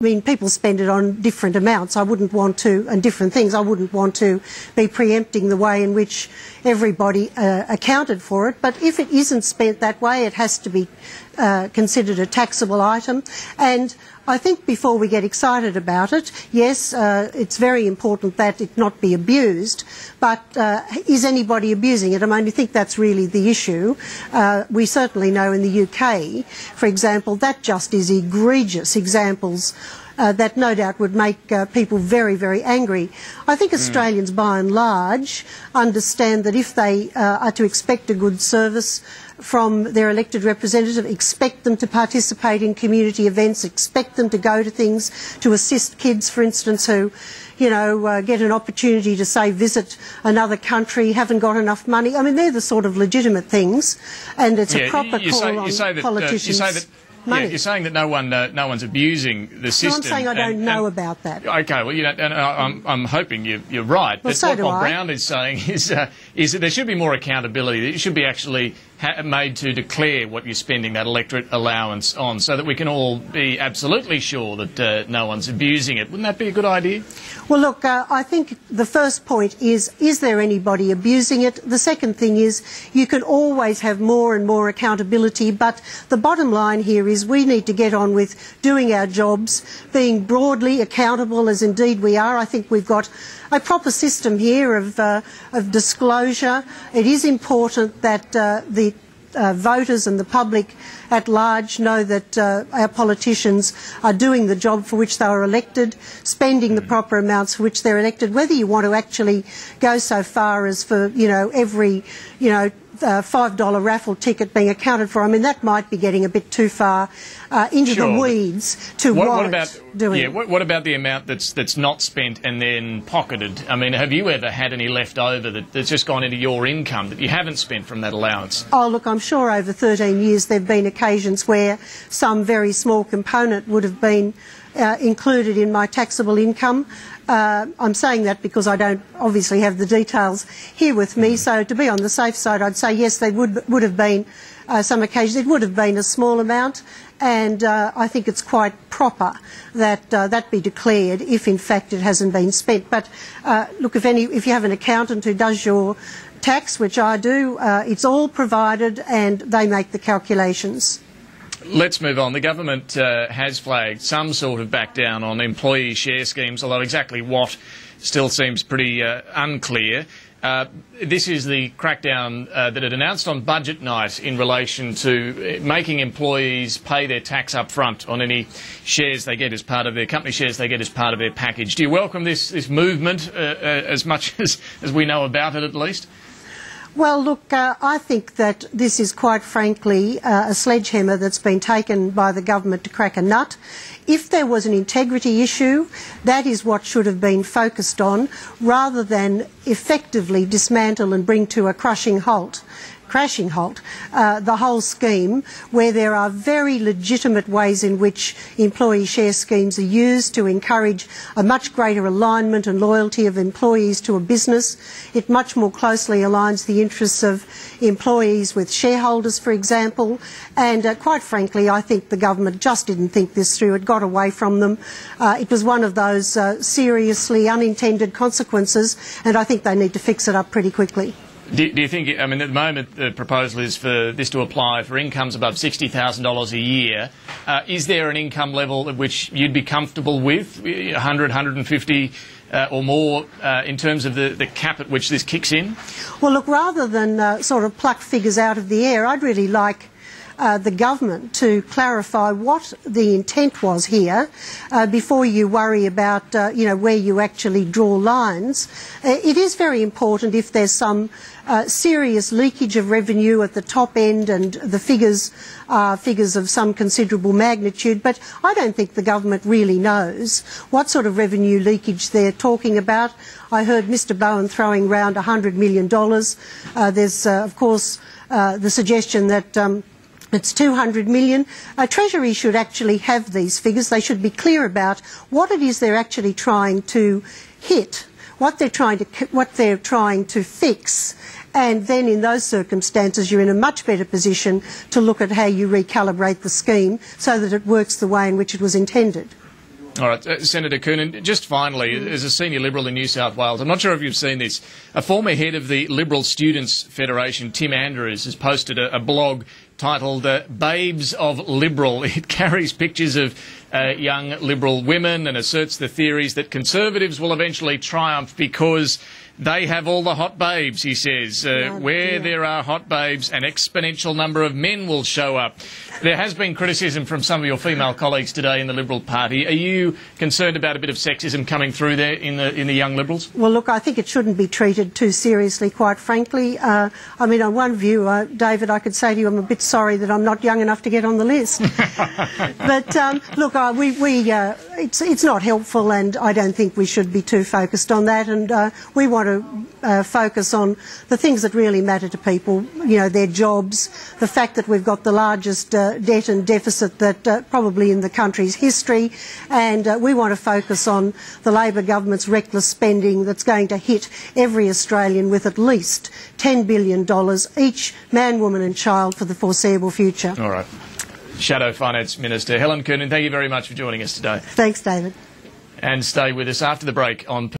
I mean, people spend it on different amounts. I wouldn't want to, and different things. I wouldn't want to be preempting the way in which everybody accounted for it. But if it isn't spent that way, it has to be considered a taxable item. And I think before we get excited about it, yes, it's very important that it not be abused, but is anybody abusing it? I mean, I think that's really the issue. We certainly know in the UK, for example, that just is egregious examples that no doubt would make people very, very angry. I think Australians, by and large, understand that if they are to expect a good service from their elected representative, expect them to participate in community events, expect them to go to things, to assist kids, for instance, who, you know, get an opportunity to, say, visit another country, haven't got enough money. I mean, they're the sort of legitimate things, and it's a proper call on politicians. Yeah, you're saying that no one's abusing the system. No, I'm saying I don't know about that. Okay, well, you know, and I'm hoping you're right. Well, but so what do Bob I. Brown is saying is that there should be more accountability. It should be actually made to declare what you're spending that electorate allowance on, so that we can all be absolutely sure that no one's abusing it. Wouldn't that be a good idea? Well, look, I think the first point is there anybody abusing it? The second thing is you can always have more and more accountability, but the bottom line here is we need to get on with doing our jobs, being broadly accountable, as indeed we are. I think we've got a proper system here of disclosure. It is important that the voters and the public at large know that our politicians are doing the job for which they were elected, spending the proper amounts for which they're elected. Whether you want to actually go so far as for, you know, every, you know, $5 raffle ticket being accounted for, I mean, that might be getting a bit too far into the weeds to warrant doing it. What about the amount that's not spent and then pocketed? I mean, have you ever had any left over that's just gone into your income that you haven't spent from that allowance? Oh, look, I'm sure over 13 years there have been occasions where some very small component would have been included in my taxable income. I'm saying that because I don't obviously have the details here with me, so to be on the safe side I'd say yes, there would have been some occasions. It would have been a small amount, and I think it's quite proper that that be declared if in fact it hasn't been spent. But look, if you have an accountant who does your tax, which I do, it's all provided and they make the calculations. Let's move on. The government has flagged some sort of back down on employee share schemes, although exactly what still seems pretty unclear. This is the crackdown that it announced on budget night in relation to making employees pay their tax up front on any shares they get as part of their company shares they get as part of their package. Do you welcome this movement as much as we know about it, at least? Well, look, I think that this is quite frankly a sledgehammer that's been taken by the government to crack a nut. If there was an integrity issue, that is what should have been focused on, rather than effectively dismantle and bring to a crashing halt the whole scheme, where there are very legitimate ways in which employee share schemes are used to encourage a much greater alignment and loyalty of employees to a business. It much more closely aligns the interests of employees with shareholders, for example, and quite frankly I think the government just didn't think this through. It got away from them. It was one of those seriously unintended consequences, and I think they need to fix it up pretty quickly. Do you think, I mean, at the moment the proposal is for this to apply for incomes above $60,000 a year. Is there an income level at which you'd be comfortable with, 100, 150 or more, in terms of the cap at which this kicks in? Well, look, rather than sort of pluck figures out of the air, I'd really like the government to clarify what the intent was here before you worry about you know, where you actually draw lines. It is very important if there's some serious leakage of revenue at the top end, and the figures are figures of some considerable magnitude, but I don't think the government really knows what sort of revenue leakage they're talking about. I heard Mr Bowen throwing around $100 million. There's of course the suggestion that it's 200 million. Treasury should actually have these figures. They should be clear about what it is they're actually trying to hit, what they're trying to fix, and then in those circumstances you're in a much better position to look at how you recalibrate the scheme so that it works the way in which it was intended. All right, Senator Coonan, just finally, as a senior Liberal in New South Wales, I'm not sure if you've seen this, a former head of the Liberal Students' Federation, Tim Andrews, has posted a blog titled Babes of Liberal. It carries pictures of young Liberal women and asserts the theories that Conservatives will eventually triumph because they have all the hot babes, he says. Where there are hot babes, an exponential number of men will show up. There has been criticism from some of your female colleagues today in the Liberal Party. Are you concerned about a bit of sexism coming through there in the young Liberals? Well, look, I think it shouldn't be treated too seriously, quite frankly. I mean, on one view, David, I could say to you I'm a bit sorry that I'm not young enough to get on the list. But, look, it's not helpful, and I don't think we should be too focused on that. And we want to focus on the things that really matter to people, you know, their jobs, the fact that we've got the largest debt and deficit that probably in the country's history, and we want to focus on the Labor government's reckless spending that's going to hit every Australian with at least $10 billion each, man, woman and child, for the foreseeable future. All right. Shadow Finance Minister Helen Coonan, thank you very much for joining us today. Thanks, David. And stay with us after the break on